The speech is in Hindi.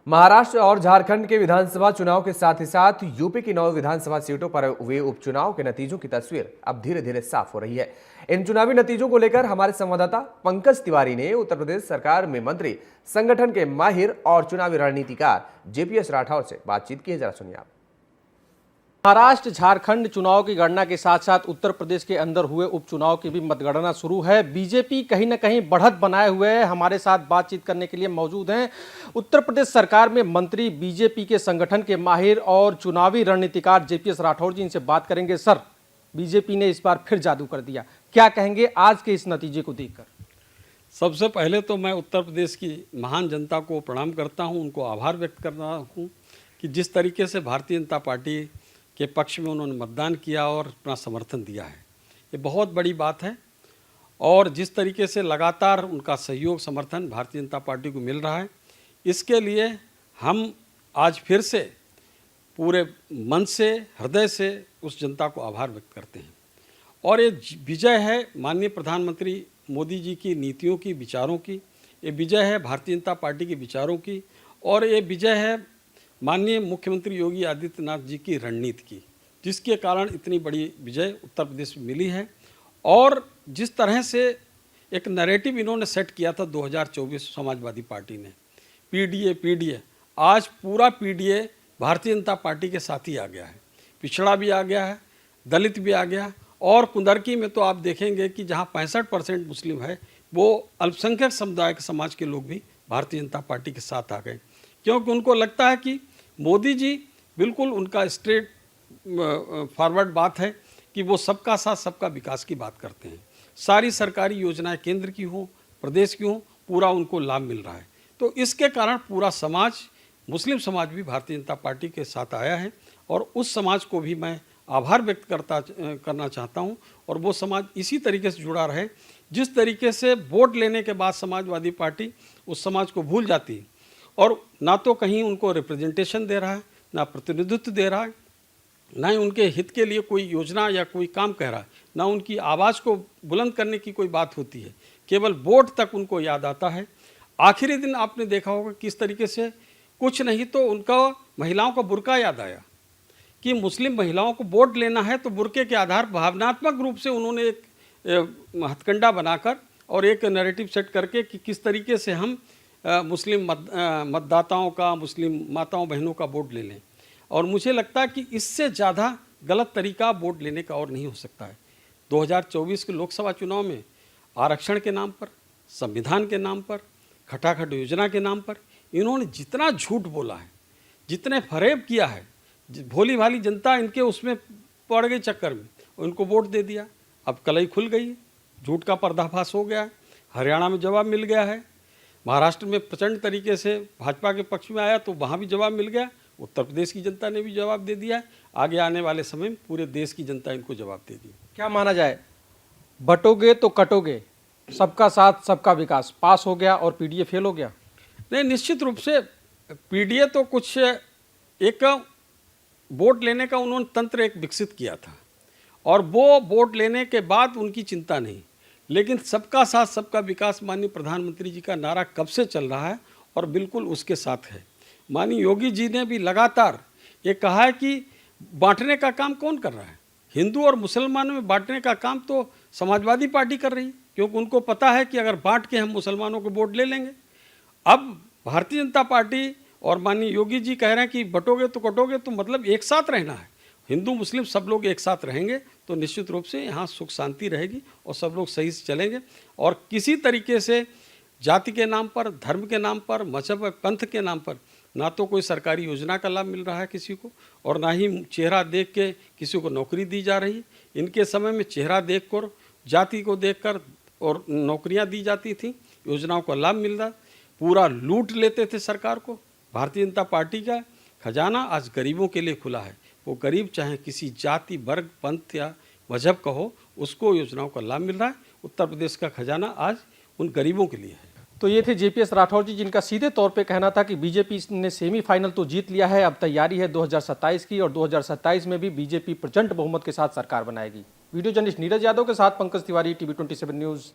महाराष्ट्र और झारखंड के विधानसभा चुनाव के साथ ही साथ यूपी की 9 विधानसभा सीटों पर हुए उपचुनाव के नतीजों की तस्वीर अब धीरे धीरे साफ हो रही है। इन चुनावी नतीजों को लेकर हमारे संवाददाता पंकज तिवारी ने उत्तर प्रदेश सरकार में मंत्री, संगठन के माहिर और चुनावी रणनीतिकार जेपीएस राठौर से बातचीत की है। जरा सुनिए आप। महाराष्ट्र झारखंड चुनाव की गणना के साथ साथ उत्तर प्रदेश के अंदर हुए उपचुनाव की भी मतगणना शुरू है। बीजेपी कहीं ना कहीं बढ़त बनाए हुए है। हमारे साथ बातचीत करने के लिए मौजूद हैं उत्तर प्रदेश सरकार में मंत्री, बीजेपी के संगठन के माहिर और चुनावी रणनीतिकार जेपीएस राठौर जी। इनसे बात करेंगे। सर, बीजेपी ने इस बार फिर जादू कर दिया, क्या कहेंगे आज के इस नतीजे को देखकर? सबसे पहले तो मैं उत्तर प्रदेश की महान जनता को प्रणाम करता हूं, उनको आभार व्यक्त कर रहा हूं कि जिस तरीके से भारतीय जनता पार्टी के पक्ष में उन्होंने मतदान किया और अपना समर्थन दिया है, ये बहुत बड़ी बात है। और जिस तरीके से लगातार उनका सहयोग, समर्थन भारतीय जनता पार्टी को मिल रहा है, इसके लिए हम आज फिर से पूरे मन से, हृदय से उस जनता को आभार व्यक्त करते हैं। और ये विजय है माननीय प्रधानमंत्री मोदी जी की नीतियों की, विचारों की। ये विजय है भारतीय जनता पार्टी के विचारों की, और ये विजय है माननीय मुख्यमंत्री योगी आदित्यनाथ जी की रणनीति की, जिसके कारण इतनी बड़ी विजय उत्तर प्रदेश में मिली है। और जिस तरह से एक नैरेटिव इन्होंने सेट किया था 2024 समाजवादी पार्टी ने, पीडीए, आज पूरा पीडीए भारतीय जनता पार्टी के साथ ही आ गया है। पिछड़ा भी आ गया है, दलित भी आ गया, और कुंदरकी में तो आप देखेंगे कि जहाँ 65% मुस्लिम है, वो अल्पसंख्यक समुदाय के समाज के लोग भी भारतीय जनता पार्टी के साथ आ गए, क्योंकि उनको लगता है कि मोदी जी बिल्कुल, उनका स्ट्रेट फॉरवर्ड बात है कि वो सबका साथ सबका विकास की बात करते हैं। सारी सरकारी योजनाएं केंद्र की हों, प्रदेश की हों, पूरा उनको लाभ मिल रहा है। तो इसके कारण पूरा समाज, मुस्लिम समाज भी भारतीय जनता पार्टी के साथ आया है, और उस समाज को भी मैं आभार व्यक्त करना चाहता हूं। और वो समाज इसी तरीके से जुड़ा रहे, जिस तरीके से वोट लेने के बाद समाजवादी पार्टी उस समाज को भूल जाती है, और ना तो कहीं उनको रिप्रेजेंटेशन दे रहा है, ना प्रतिनिधित्व दे रहा है, ना ही उनके हित के लिए कोई योजना या कोई काम कह रहा है, ना उनकी आवाज़ को बुलंद करने की कोई बात होती है। केवल वोट तक उनको याद आता है। आखिरी दिन आपने देखा होगा किस तरीके से, कुछ नहीं तो उनका महिलाओं का बुर्का याद आया कि मुस्लिम महिलाओं को वोट लेना है, तो बुर्के के आधार भावनात्मक रूप से उन्होंने एक हथकंडा बनाकर और एक नैरेटिव सेट करके कि किस तरीके से हम मुस्लिम मतदाताओं का, मुस्लिम माताओं बहनों का वोट ले लें। और मुझे लगता है कि इससे ज़्यादा गलत तरीका वोट लेने का और नहीं हो सकता है। 2024 के लोकसभा चुनाव में आरक्षण के नाम पर, संविधान के नाम पर, खटाखट योजना के नाम पर इन्होंने जितना झूठ बोला है, जितने फरेब किया है, भोली भाली जनता इनके उसमें पड़ गई चक्कर में, उनको वोट दे दिया। अब कलई खुल गई है, झूठ का पर्दाफाश हो गया है। हरियाणा में जवाब मिल गया है, महाराष्ट्र में प्रचंड तरीके से भाजपा के पक्ष में आया तो वहाँ भी जवाब मिल गया, उत्तर प्रदेश की जनता ने भी जवाब दे दिया है। आगे आने वाले समय में पूरे देश की जनता इनको जवाब देगी। क्या माना जाए, बटोगे तो कटोगे, सबका साथ सबका विकास पास हो गया और पीडीए फेल हो गया? नहीं, निश्चित रूप से पीडीए तो कुछ एक वोट लेने का उन्होंने तंत्र एक विकसित किया था, और वो वोट लेने के बाद उनकी चिंता नहीं। लेकिन सबका साथ सबका विकास माननीय प्रधानमंत्री जी का नारा कब से चल रहा है, और बिल्कुल उसके साथ है। माननीय योगी जी ने भी लगातार ये कहा है कि बांटने का काम कौन कर रहा है, हिंदू और मुसलमानों में बांटने का काम तो समाजवादी पार्टी कर रही है, क्योंकि उनको पता है कि अगर बांट के हम मुसलमानों को वोट ले लेंगे। अब भारतीय जनता पार्टी और माननीय योगी जी कह रहे हैं कि बटोगे तो कटोगे, तो मतलब एक साथ रहना है, हिंदू मुस्लिम सब लोग एक साथ रहेंगे तो निश्चित रूप से यहाँ सुख शांति रहेगी और सब लोग सही से चलेंगे। और किसी तरीके से जाति के नाम पर, धर्म के नाम पर, मजहब पंथ के नाम पर ना तो कोई सरकारी योजना का लाभ मिल रहा है किसी को, और ना ही चेहरा देख के किसी को नौकरी दी जा रही है। इनके समय में चेहरा देख कर, जाति को देख कर और नौकरियाँ दी जाती थी, योजनाओं का लाभ मिल रहा, पूरा लूट लेते थे सरकार को। भारतीय जनता पार्टी का खजाना आज गरीबों के लिए खुला है। वो गरीब चाहे किसी जाति, वर्ग, पंथ या मजहब का हो, उसको योजनाओं का लाभ मिल रहा है। उत्तर प्रदेश का खजाना आज उन गरीबों के लिए है। तो ये थे जेपीएस राठौर जी, जिनका सीधे तौर पे कहना था कि बीजेपी ने सेमीफाइनल तो जीत लिया है, अब तैयारी है 2027 की, और 2027 में भी बीजेपी प्रचंड बहुमत के साथ सरकार बनाएगी। वीडियो जर्नलिस्ट नीरज यादव के साथ पंकज तिवारी, टीवी 27 न्यूज़।